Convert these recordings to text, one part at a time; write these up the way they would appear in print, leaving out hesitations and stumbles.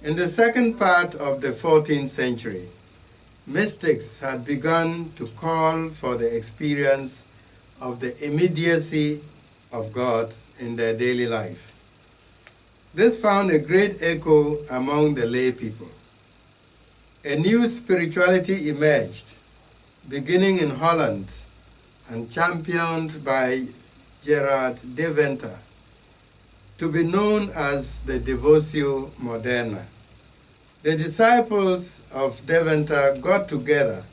In the second part of the 14th century, mystics had begun to call for the experience of the immediacy of God in their daily life. This found a great echo among the lay people. A new spirituality emerged, beginning in Holland and championed by Gerard Deventer, to be known as the Devotio Moderna. The disciples of Deventer got together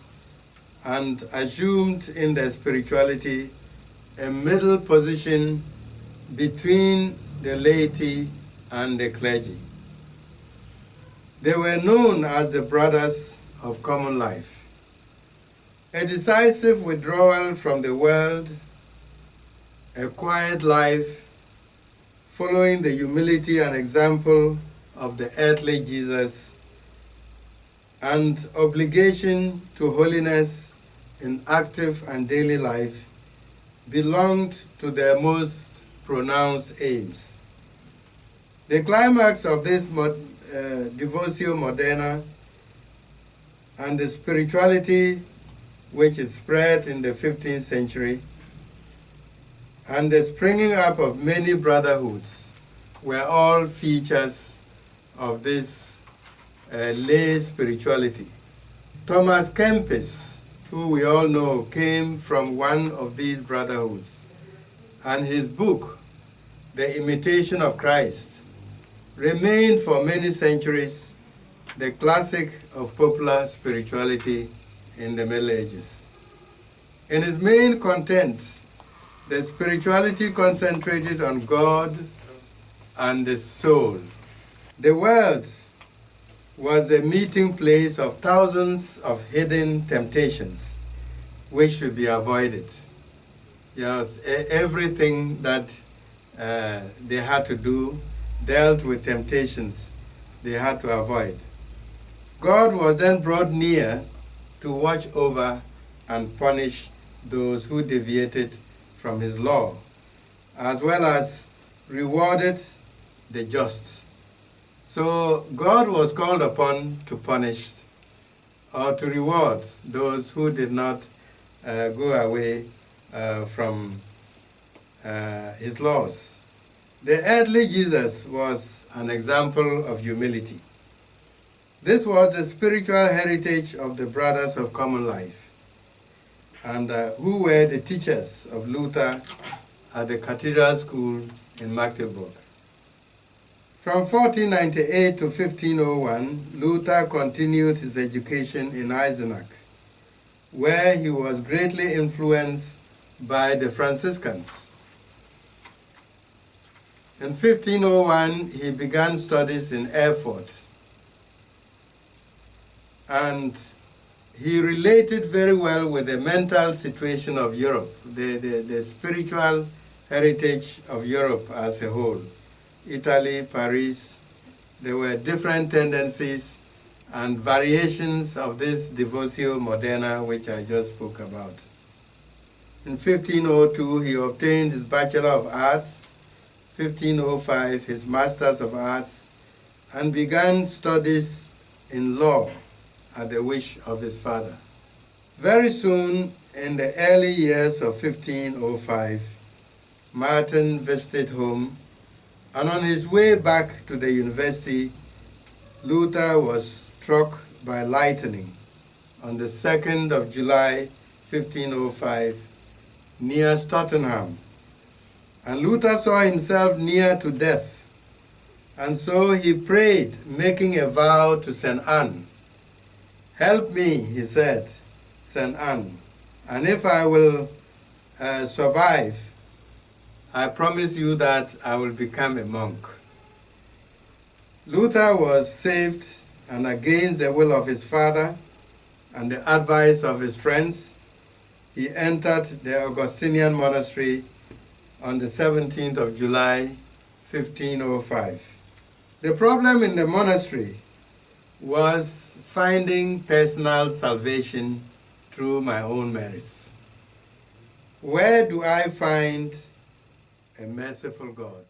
and assumed in their spirituality a middle position between the laity and the clergy. They were known as the Brothers of Common Life. A decisive withdrawal from the world, a quiet life, following the humility and example of the earthly Jesus, and obligation to holiness in active and daily life belonged to their most pronounced aims. The climax of this Devotio Moderna and the spirituality which it spread in the 15th century and the springing up of many brotherhoods were all features of this lay spirituality. Thomas Kempis, who we all know, came from one of these brotherhoods, and his book, The Imitation of Christ, remained for many centuries the classic of popular spirituality in the Middle Ages. In its main content, the spirituality concentrated on God and the soul. The world was the meeting place of thousands of hidden temptations which should be avoided. Yes, everything that they had to do dealt with temptations they had to avoid. God was then brought near to watch over and punish those who deviated from his law, as well as rewarded the just. So God was called upon to punish or to reward those who did not go away from his laws. The earthly Jesus was an example of humility. This was the spiritual heritage of the Brothers of Common Life, and who were the teachers of Luther at the Cathedral School in Magdeburg. From 1498 to 1501, Luther continued his education in Eisenach, where he was greatly influenced by the Franciscans. In 1501, he began studies in Erfurt, and he related very well with the mental situation of Europe, the spiritual heritage of Europe as a whole. Italy, Paris, there were different tendencies and variations of this Devotio Moderna which I just spoke about. In 1502, he obtained his Bachelor of Arts, 1505, his Masters of Arts, and began studies in law at the wish of his father. Very soon, in the early years of 1505, Martin visited home, and on his way back to the university, Luther was struck by lightning on the 2nd of July, 1505, near Tottenham. And Luther saw himself near to death, and so he prayed, making a vow to St. Anne. "Help me," he said, "St. Anne, and if I will survive, I promise you that I will become a monk." Luther was saved, and against the will of his father and the advice of his friends, he entered the Augustinian monastery on the 17th of July, 1505. The problem in the monastery was finding personal salvation through my own merits. Where do I find a merciful God?